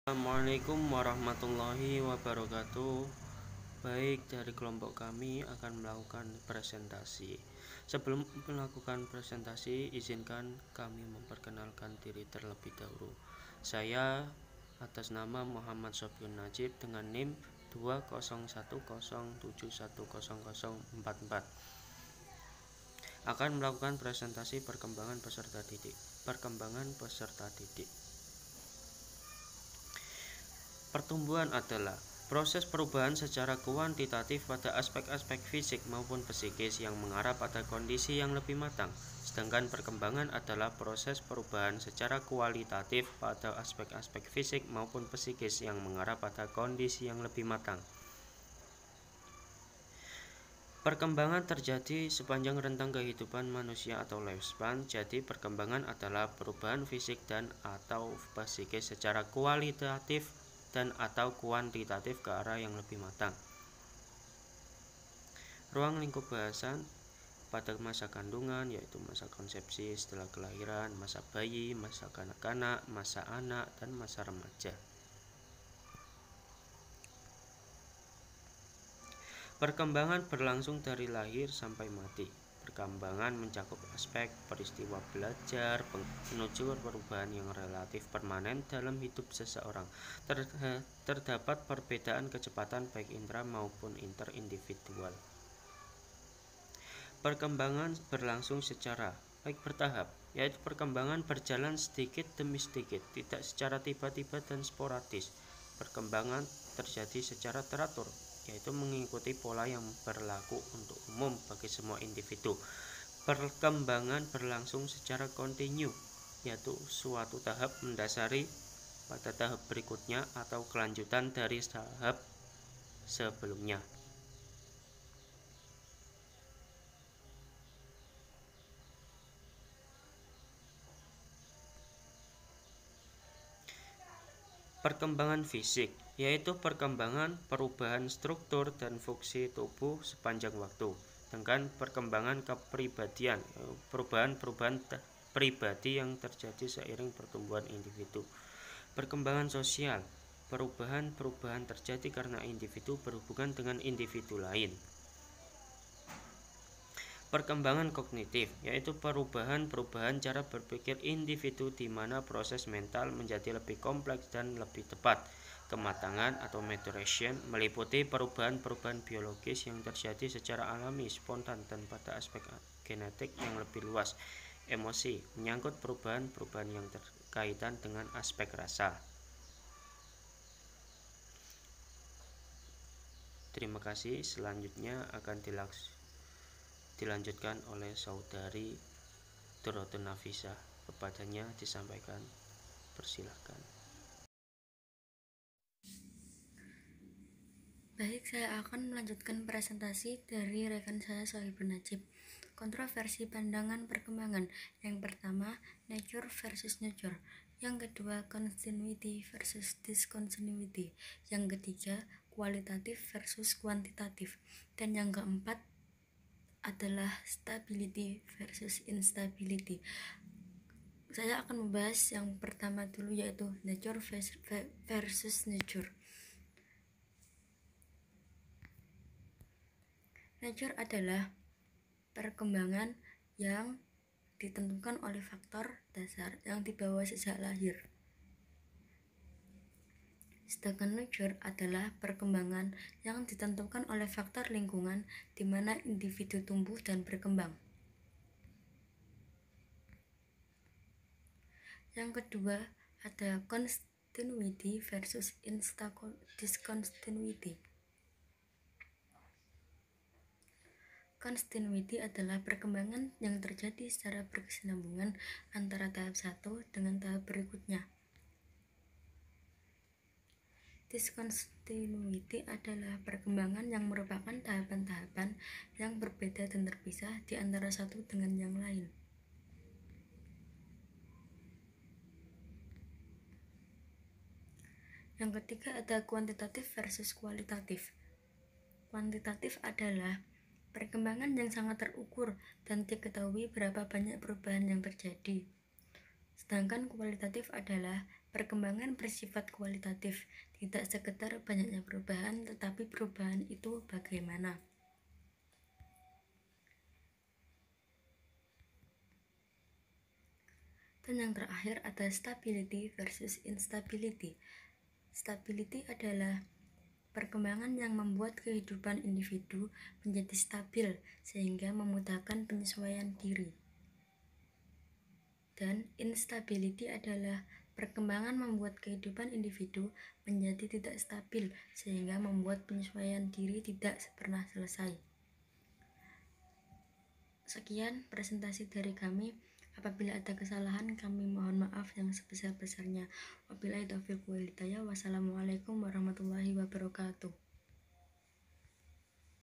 Assalamualaikum warahmatullahi wabarakatuh. Baik, dari kelompok kami akan melakukan presentasi. Sebelum melakukan presentasi, izinkan kami memperkenalkan diri terlebih dahulu. Saya atas nama Muhammad Sofiun Najib dengan NIM 20107100044 akan melakukan presentasi perkembangan peserta didik. Pertumbuhan adalah proses perubahan secara kuantitatif pada aspek-aspek fisik maupun psikis yang mengarah pada kondisi yang lebih matang. Sedangkan perkembangan adalah proses perubahan secara kualitatif pada aspek-aspek fisik maupun psikis yang mengarah pada kondisi yang lebih matang. Perkembangan terjadi sepanjang rentang kehidupan manusia atau lifespan. Jadi perkembangan adalah perubahan fisik dan atau psikis secara kualitatif dan atau kuantitatif ke arah yang lebih matang. Ruang lingkup bahasan pada masa kandungan yaitu masa konsepsi, setelah kelahiran, masa bayi, masa kanak-kanak, masa anak, dan masa remaja. Perkembangan berlangsung dari lahir sampai mati. Perkembangan mencakup aspek peristiwa belajar menuju perubahan yang relatif permanen dalam hidup seseorang. Terdapat perbedaan kecepatan baik intra maupun interindividual. Perkembangan berlangsung secara baik bertahap, yaitu perkembangan berjalan sedikit demi sedikit, tidak secara tiba-tiba dan sporadis. Perkembangan terjadi secara teratur, yaitu mengikuti pola yang berlaku untuk umum bagi semua individu. Perkembangan berlangsung secara kontinu, yaitu suatu tahap mendasari pada tahap berikutnya atau kelanjutan dari tahap sebelumnya. Perkembangan fisik, yaitu perkembangan perubahan struktur dan fungsi tubuh sepanjang waktu. Dengan perkembangan kepribadian, perubahan-perubahan pribadi yang terjadi seiring pertumbuhan individu. Perkembangan sosial, perubahan-perubahan terjadi karena individu berhubungan dengan individu lain. Perkembangan kognitif, yaitu perubahan-perubahan cara berpikir individu di mana proses mental menjadi lebih kompleks dan lebih tepat. Kematangan atau maturation meliputi perubahan-perubahan biologis yang terjadi secara alami, spontan, dan pada aspek genetik yang lebih luas. Emosi menyangkut perubahan-perubahan yang berkaitan dengan aspek rasa. Terima kasih. Selanjutnya akan dilanjutkan oleh saudari Dorotun Nafisa. Kepadanya disampaikan, persilahkan. Baik, saya akan melanjutkan presentasi dari rekan saya Sohibun Najib. Kontroversi pandangan perkembangan. Yang pertama, nature versus nurture. Yang kedua, continuity versus discontinuity. Yang ketiga, kualitatif versus kuantitatif. Dan yang keempat adalah stability versus instability. Saya akan membahas yang pertama dulu, yaitu nature versus nurture. Nature adalah perkembangan yang ditentukan oleh faktor dasar yang dibawa sejak lahir. Sedangkan nurture adalah perkembangan yang ditentukan oleh faktor lingkungan di mana individu tumbuh dan berkembang. Yang kedua ada continuity versus discontinuity. Continuity adalah perkembangan yang terjadi secara berkesinambungan antara tahap satu dengan tahap berikutnya. Discontinuity adalah perkembangan yang merupakan tahapan-tahapan yang berbeda dan terpisah di antara satu dengan yang lain. Yang ketiga ada kuantitatif versus kualitatif. Kuantitatif adalah perkembangan yang sangat terukur dan diketahui berapa banyak perubahan yang terjadi. Sedangkan kualitatif adalah Perkembangan bersifat kualitatif, tidak sekedar banyaknya perubahan, tetapi perubahan itu bagaimana. Dan yang terakhir ada stability versus instability. Stability adalah perkembangan yang membuat kehidupan individu menjadi stabil sehingga memudahkan penyesuaian diri. Dan instability adalah perkembangan membuat kehidupan individu menjadi tidak stabil sehingga membuat penyesuaian diri tidak pernah selesai. Sekian presentasi dari kami. Apabila ada kesalahan, kami mohon maaf yang sebesar-besarnya. Wabillahi taufiq wal hidayah. Wassalamualaikum warahmatullahi wabarakatuh.